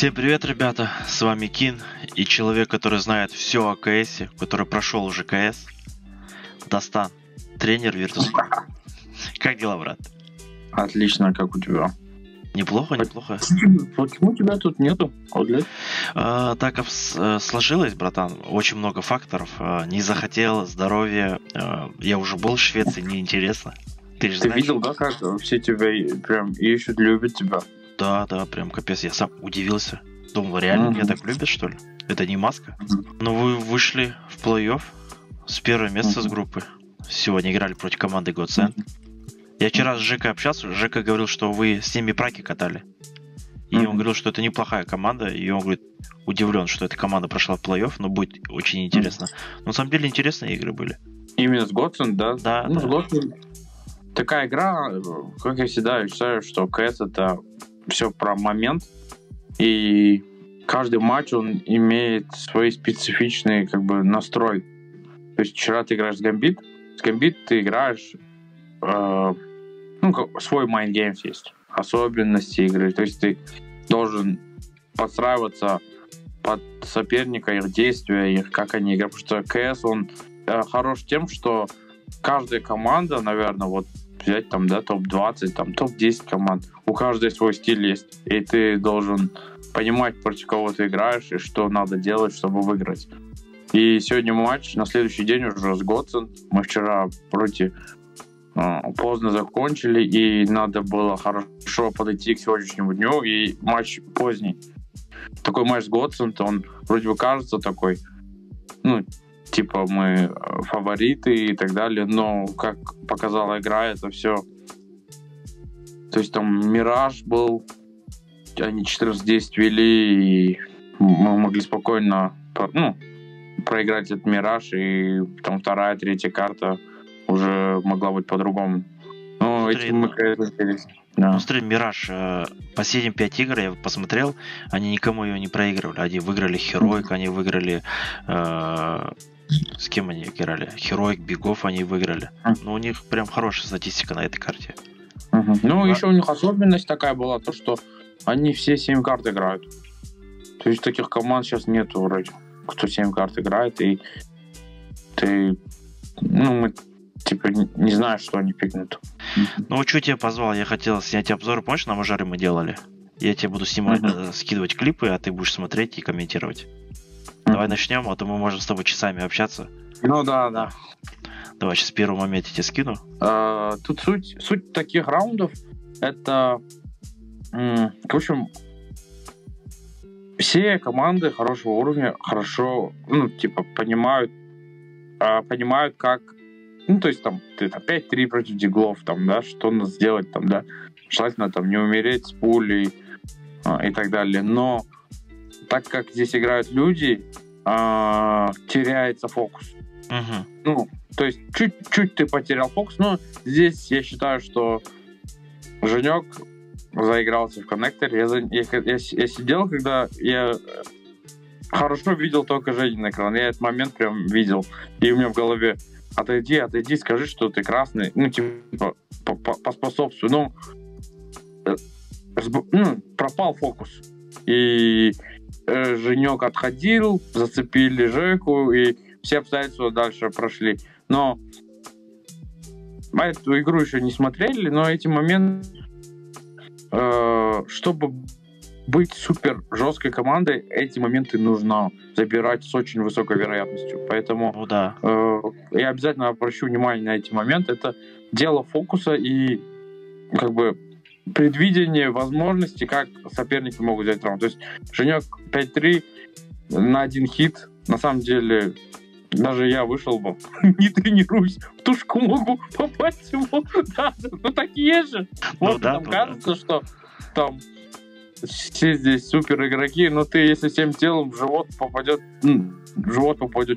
Всем привет, ребята, с вами Кин и человек, который знает все о КС, который прошел уже КС, Достан, тренер Virtus.pro. Как дела, брат? Отлично, как у тебя? Неплохо. Почему тебя тут нету? Так сложилось, братан, очень много факторов. Не захотел, здоровье, я уже был в Швеции, неинтересно. Ты видел, да, как все тебя прям ищут, любят тебя? Да, прям капец, я сам удивился. Думал, реально меня так любят, что ли? Это не маска? Но вы вышли в плей-офф с первого места с группы. Сегодня играли против команды Godsend. Я вчера с Жекой общался, Жека говорил, что вы с ними праки катали. И он говорил, что это неплохая команда, и он говорит, удивлен, что эта команда прошла в плей-офф, но будет очень интересно. Но на самом деле интересные игры были. Именно с Godsend, да? Да. С Godsend. Такая игра, как я всегда считаю, что КС это все про момент, и каждый матч, он имеет свой специфичный настрой. То есть вчера ты играешь с Gambit ты играешь свой майндгеймс есть, особенности игры. То есть ты должен подстраиваться под соперника, их действия, их как они играют. Потому что КС, он хорош тем, что каждая команда, наверное, вот взять там, да, топ-20, там, топ-10 команд, у каждой свой стиль есть. И ты должен понимать, против кого ты играешь и что надо делать, чтобы выиграть. И сегодня матч, на следующий день уже с Godsend. Мы вчера поздно закончили, и надо было хорошо подойти к сегодняшнему дню, и матч поздний. Такой матч с Godsend, он вроде бы кажется такой, типа мы фавориты и так далее, но как показала игра, это все. То есть там Мираж был, они 14-10 вели, и мы могли спокойно проиграть этот Мираж, и там вторая, третья карта уже могла быть по-другому. Но этим мы интересны. Да. Смотри, Мираж, последние 5 игр я посмотрел, они никому ее не проигрывали. Они выиграли Heroic, они выиграли... с кем они играли? Heroic, Бигов они выиграли. Но у них прям хорошая статистика на этой карте. Еще у них особенность такая была, то что они все 7 карт играют. То есть таких команд сейчас нету вроде, кто 7 карт играет, и ты... мы типа не знаешь, что они пикнут. Что тебя позвал? Я хотел снять обзор, помнишь, на мажоре мы делали? Я тебе буду снимать, скидывать клипы, а ты будешь смотреть и комментировать. Давай начнем, а то мы можем с тобой часами общаться. Да. Давай, сейчас в первый момент я тебе скину. Тут суть таких раундов, это... в общем, все команды хорошего уровня хорошо, понимают, как... то есть там ты 5-3 против диглов, там, да, что надо сделать, там, да. Желательно там не умереть с пулей и так далее. Но так как здесь играют люди, теряется фокус. То есть чуть-чуть ты потерял фокус, но здесь я считаю, что Женек заигрался в коннекторе. Я сидел, когда я хорошо видел только Женин экран. Я этот момент прям видел. И у меня в голове отойди, скажи, что ты красный. Поспособствуй. Пропал фокус. И Женек отходил, зацепили Жеку, и все обстоятельства дальше прошли. Но мы эту игру еще не смотрели, но эти моменты, чтобы быть супер жесткой командой, эти моменты нужно забирать с очень высокой вероятностью. Поэтому я обязательно обращу внимание на эти моменты. Это дело фокуса и предвидение возможностей, как соперники могут взять раунд. То есть Женек 5-3 на один хит. На самом деле, даже я вышел бы, не тренируюсь, в тушку могу попасть его. Да, так и есть же. Кажется, что там все здесь супер игроки, но ты, если всем телом в живот попадет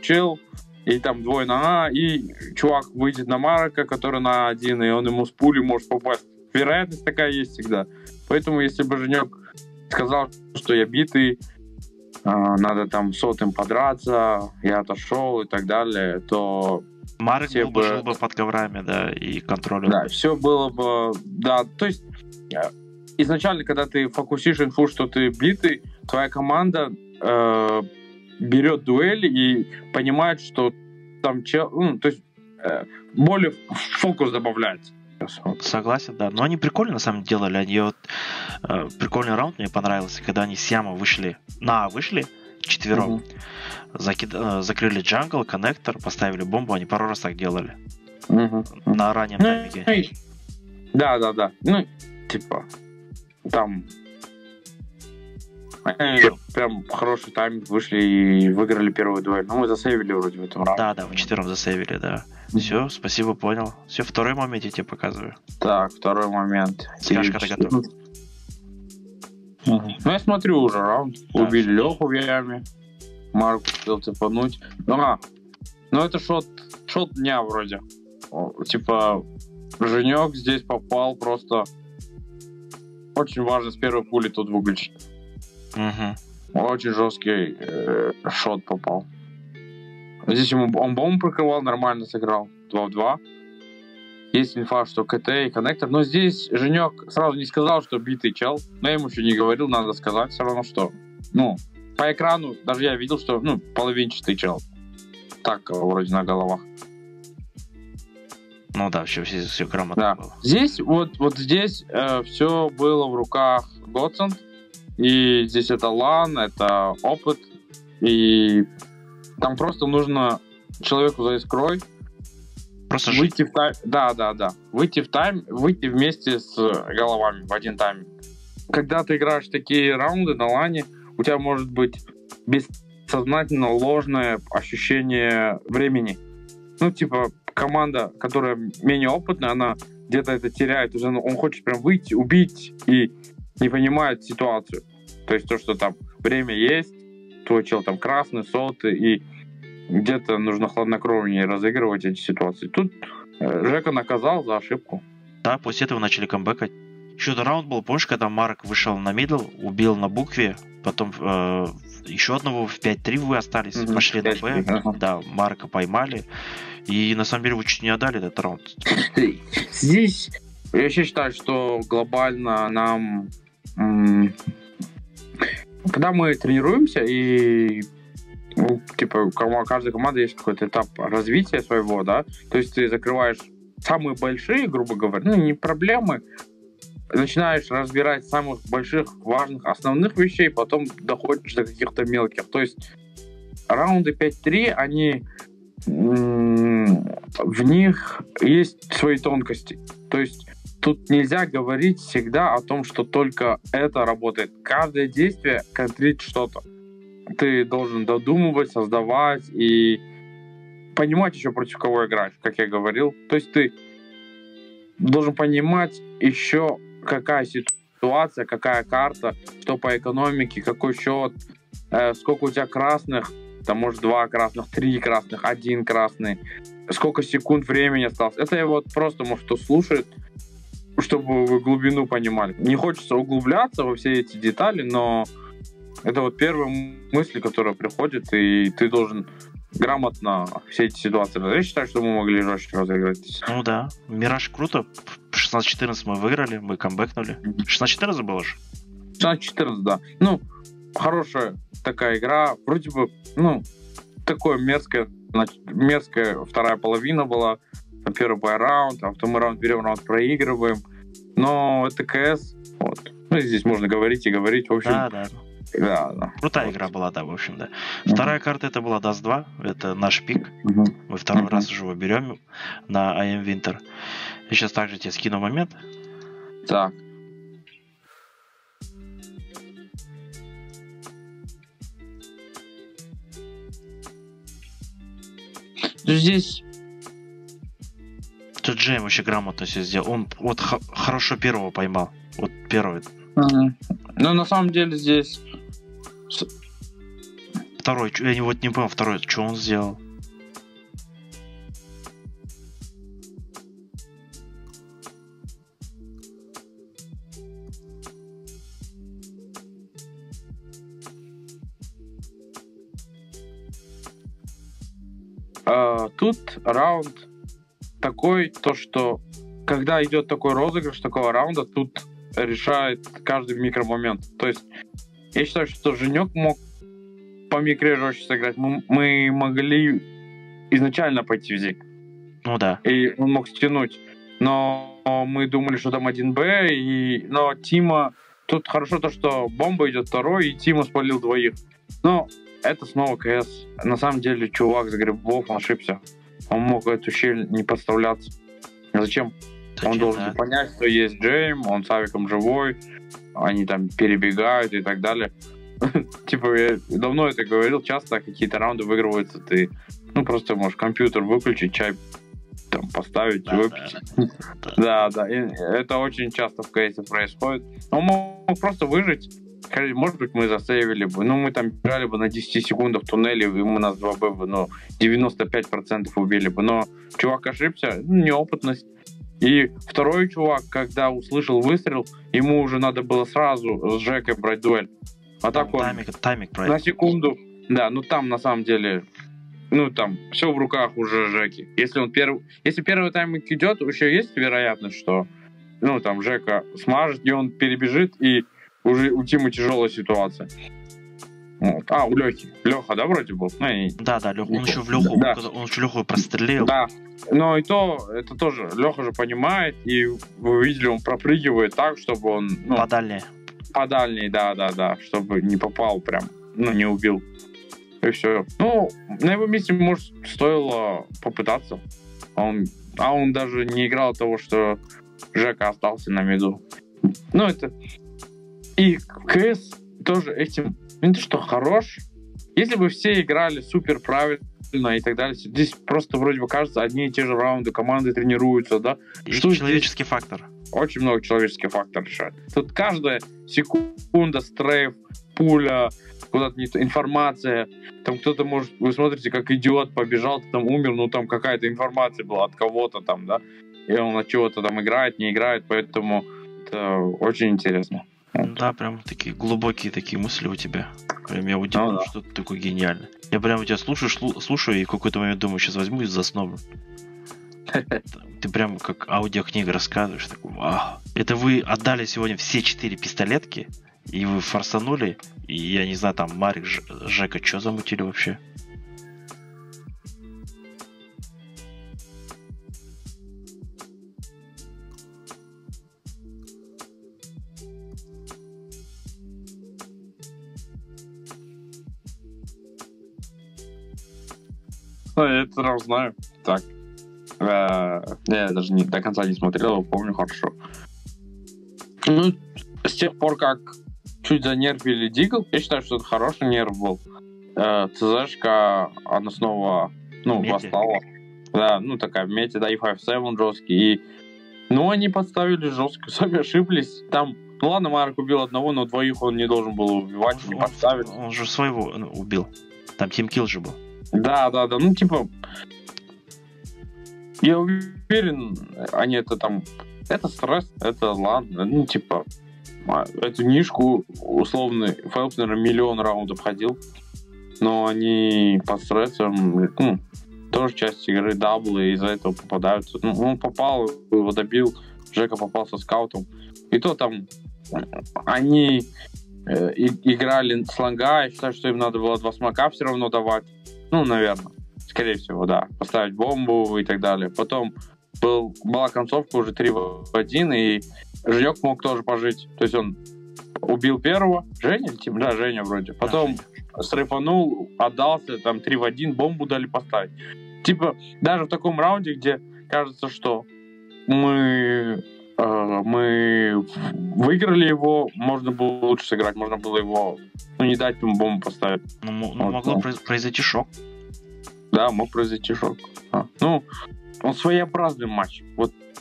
чел, и там 2 на А, и чувак выйдет на Марака, который на 1, и он ему с пули может попасть. Вероятность такая есть всегда. Поэтому, если бы Женек сказал, что я битый, надо там сотым подраться, я отошел и так далее, то... Марк жил бы под коврами, да, и контролем. Да, все было бы... Да, то есть изначально, когда ты фокусишь инфу, что ты битый, твоя команда берет дуэль и понимает, что там то есть более фокус добавляется. Согласен, да. Но они прикольно на самом деле делали. Они прикольный раунд мне понравился, когда они с Яма вышли четвером, закрыли джангл, коннектор, поставили бомбу, они пару раз так делали. На раннем тайминге. Да. Ну, типа, там прям хороший тайминг вышли и выиграли первую дуэль. Ну, мы засейвили вроде в этом раунде. Да, мы четвером засейвили, да. Все, спасибо, понял. Все, второй момент я тебе показываю. Так, второй момент. Скажешь, когда готов. Ну, я смотрю уже раунд. Да. Убили Леху в яме. Марку хотел цепануть. Ну, это шот дня вроде. Типа, Женек здесь попал просто... Очень важно с первой пули тут выключить. Очень жесткий шот попал. Здесь он бомбу прикрывал, нормально сыграл. 2 в 2. Есть инфа, что КТ и коннектор. Но здесь Женек сразу не сказал, что битый чел. Но я ему еще не говорил, надо сказать все равно, что... Ну, по экрану даже я видел, что, половинчатый чел. Так, вроде на головах. Ну да, все грамотно было. Здесь, вот здесь все было в руках Godsend. И здесь это лан, это опыт. И там просто нужно человеку за искрой просто выйти в тайм. Да. Выйти в тайм, выйти вместе с головами в один тайм. Когда ты играешь такие раунды на лане, у тебя может быть бессознательно ложное ощущение времени. Ну, типа, команда, которая менее опытная, она где-то это теряет. Уже он хочет прям выйти, убить и не понимает ситуацию. То есть то, что там время есть, твой чел там красный, сотый, и где-то нужно хладнокровнее разыгрывать эти ситуации. Тут Жека наказал за ошибку. Да, после этого начали камбэкать. Еще-то раунд был, помнишь, когда Марк вышел на мидл, убил на букве, потом еще одного в 5-3 вы остались, пошли на Б, да, Марка поймали, и на самом деле вы чуть не отдали этот раунд. Здесь я вообще считаю, что глобально нам... Когда мы тренируемся, и типа у каждой команды есть какой-то этап развития своего, да, то есть ты закрываешь самые большие, грубо говоря, не проблемы, начинаешь разбирать самых больших, важных, основных вещей, потом доходишь до каких-то мелких. То есть раунды 5-3, они в них есть свои тонкости. То есть тут нельзя говорить всегда о том, что только это работает. Каждое действие контрит что-то. Ты должен додумывать, создавать и понимать еще, против кого играешь, как я говорил. То есть ты должен понимать еще, какая ситуация, какая карта, что по экономике, какой счет, сколько у тебя красных, там может 2 красных, 3 красных, 1 красный, сколько секунд времени осталось. Это я вот просто, может, кто слушает, чтобы вы глубину понимали. Не хочется углубляться во все эти детали, но это вот первые мысли, которые приходят, и ты должен грамотно все эти ситуации. Я считаю, что мы могли жестче разыграть. Ну да, Мираж круто. 16-14 мы выиграли, мы камбэкнули. 16-14 было же? 16-14, да. Хорошая такая игра. Вроде бы, такое мерзкая вторая половина была. Первый бай-раунд, а второй раунд берем, раунд проигрываем. Но это КС. Вот. Здесь можно говорить и говорить. В общем, да. Крутая игра была, да, в общем, да. Вторая карта это была Dust 2, это наш пик. Мы второй раз уже его берем на I Am Winter. Я сейчас также тебе скину момент. Так. Здесь тут Джейм вообще грамотно все сделал. Он вот хорошо первого поймал. Вот первый. На самом деле здесь... Второй, я не понял, второй, что он сделал? Тут раунд такой, то что когда идет такой розыгрыш такого раунда, тут решает каждый микромомент. То есть я считаю, что Женек мог по микре жестче сыграть. Мы могли изначально пойти в зиг. Ну да. И он мог стянуть. Но мы думали, что там 1Б, но Тима... Тут хорошо то, что бомба идет второй, и Тима спалил двоих. Но это снова КС. На самом деле, чувак с грибов, он ошибся. Он мог эту щель не подставляться. Зачем? Он должен понять, что есть Джейм, он с авиком живой, они там перебегают и так далее. Типа, я давно это говорил, часто какие-то раунды выигрываются, ты просто можешь компьютер выключить, чай там поставить, выпить. Да. И это очень часто в КСе происходит. Он мог просто выжить. Может быть, мы засейвили бы. Мы там бежали бы на 10 секундах в туннеле, и мы нас 2Б бы, 95% убили бы. Но чувак ошибся, неопытность. И второй чувак, когда услышал выстрел, ему уже надо было сразу с Жекой брать дуэль. А так он тайминг на секунду... Да, там на самом деле... там все в руках уже Жеки. Если первый тайминг идет, еще есть вероятность, что там Жека смажет, и он перебежит, и уже у Тимы тяжелая ситуация. У Лехи. Леха, да, вроде был? Да, Леха. Он еще в Леху прострелил. Да. Но это тоже Леха же понимает, и вы видели, он пропрыгивает так, чтобы он... По дальней, да, чтобы не попал прям, не убил. И все. На его месте, может, стоило попытаться. Он даже не играл от того, что Жека остался на миду. Это... И КС тоже этим... Это что, хорош? Если бы все играли супер правильно и так далее, здесь просто вроде бы кажется, одни и те же раунды, команды тренируются, да? Что человеческий фактор. Очень много человеческих факторов решает. Тут каждая секунда, стрейф, пуля, куда-то не то, информация. Там кто-то может... Вы смотрите, как идиот побежал, там умер, там какая-то информация была от кого-то там, да? И он от чего-то там играет, не играет, поэтому это очень интересно. Да, прям такие глубокие такие мысли у тебя. Прям я удивлен, что ты такой гениальный. Я прям у тебя слушаю, и в какой-то момент думаю, сейчас возьму и засну. Ты прям как аудиокнига рассказываешь. Такой, вау. Это вы отдали сегодня все 4 пистолетки, и вы форсанули, и я не знаю, там Марик, Жека, что замутили вообще? Я это сразу знаю. Так. Я даже до конца не смотрел, помню хорошо. С тех пор, как чуть занервили Дигл, я считаю, что это хороший нерв был. ЦЗшка, она снова, восстала. Да, такая в мете, да, и 5-7 жесткий. И, они подставили жестко, сами ошиблись. Там, ладно, Марк убил одного, но двоих он не должен был убивать, не подставить. Он же своего убил. Там тимкилл же был. Да. Я уверен, они это там... Это стресс, это ладно. Эту нишку условно Фелпс, наверное, миллион раундов ходил. Но они под стрессом, тоже часть игры даблы, и из-за этого попадаются. Он попал, его добил, Жека попал со скаутом. И то там они играли с лонга, я считаю, что им надо было 2 смока все равно давать. Наверное. Скорее всего, да. Поставить бомбу и так далее. Потом была концовка уже 3-1, и Женек мог тоже пожить. То есть он убил первого. Женя или Тим? Да, Женя вроде. Потом стрейфанул, отдался, там 3-1, бомбу дали поставить. Даже в таком раунде, где кажется, что мы выиграли его, можно было лучше сыграть, можно было его, не дать ему бомбу поставить. Могло произойти шок. Да, мог произойти шок. Он своеобразный матч.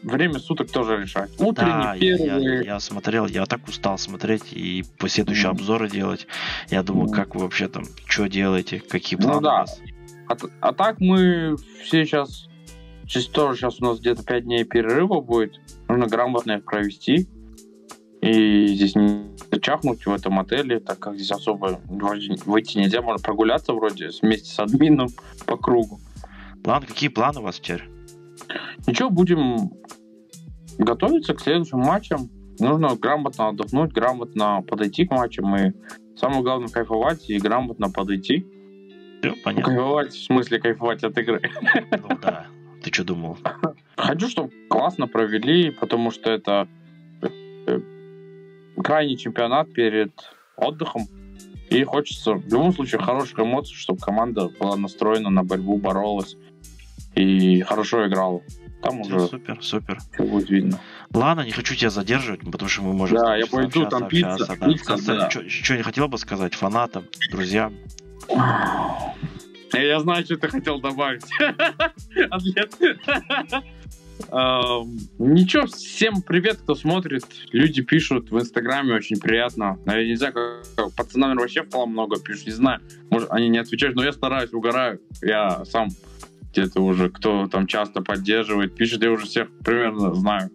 Время суток тоже решает. Утренний, первый. Я смотрел, я так устал смотреть и последующие обзоры делать. Я думал, как вы вообще там, что делаете, какие планы у вас. А так мы все сейчас у нас где-то 5 дней перерыва будет. Нужно грамотно их провести. И здесь не чахнуть в этом отеле, так как здесь особо вроде выйти нельзя. Можно прогуляться вроде вместе с админом по кругу. Какие планы у вас теперь? Ничего, будем готовиться к следующим матчам. нужно грамотно отдохнуть, грамотно подойти к матчам, и самое главное кайфовать и грамотно подойти. Все, понятно. Кайфовать, в смысле кайфовать от игры. Ну да. Ты что думал? Хочу, чтобы классно провели, потому что это крайний чемпионат перед отдыхом. И хочется в любом случае хороших эмоций, чтобы команда была настроена на борьбу, боролась и хорошо играла. Там уже Супер. все будет видно. Ладно, не хочу тебя задерживать, потому что мы можем... Да, я пойду, там пицца. Да. Что не хотел бы сказать фанатам, друзьям? Я знаю, что ты хотел добавить. Ничего, всем привет, кто смотрит. Люди пишут в Инстаграме, очень приятно. Я не знаю, как пацаны, наверное, вообще в план много пишут, не знаю. Может, они не отвечают, но я стараюсь, угораю. Я сам где-то уже, кто там часто поддерживает, пишет, я уже всех примерно знаю.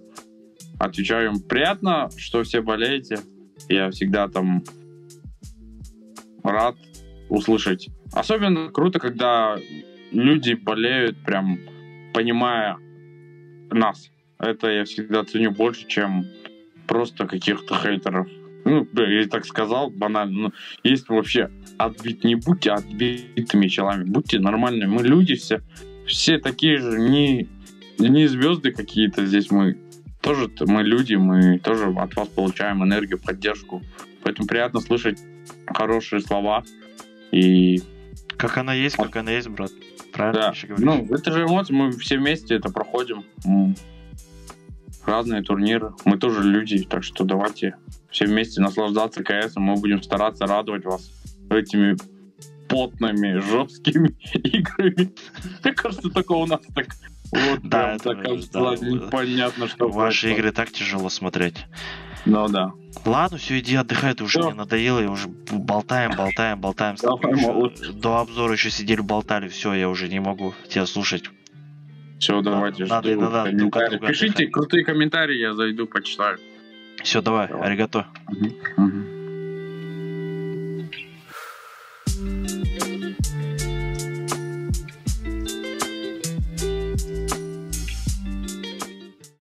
Отвечаю им, приятно, что все болеете. Я всегда там рад услышать. Особенно круто, когда люди болеют, прям понимая нас. Это я всегда ценю больше, чем просто каких-то хейтеров. Ну, я так сказал, банально. Но есть вообще не будьте отбитыми челами, будьте нормальными. Мы люди все такие же, не звезды какие-то здесь. Мы люди, мы тоже от вас получаем энергию, поддержку. Поэтому приятно слышать хорошие слова. И как она есть, брат. Правильно, да. еще говоришь? Ну, это же эмоции, мы все вместе это проходим. Разные турниры. Мы тоже люди, так что давайте все вместе наслаждаться КС. Мы будем стараться радовать вас этими потными, жесткими играми. Мне кажется, только у нас так. Вот, да, прям, это кажется, да, непонятно, что ваши игры так тяжело смотреть. Ну да. Ладно, все, иди отдыхай, ты уже мне надоело, я уже болтаем с тобой. До обзора еще сидели, болтали, все, я уже не могу тебя слушать. Все, давайте, жду. Пишите крутые комментарии, я зайду, почитаю. Все, давай, аригато. Угу.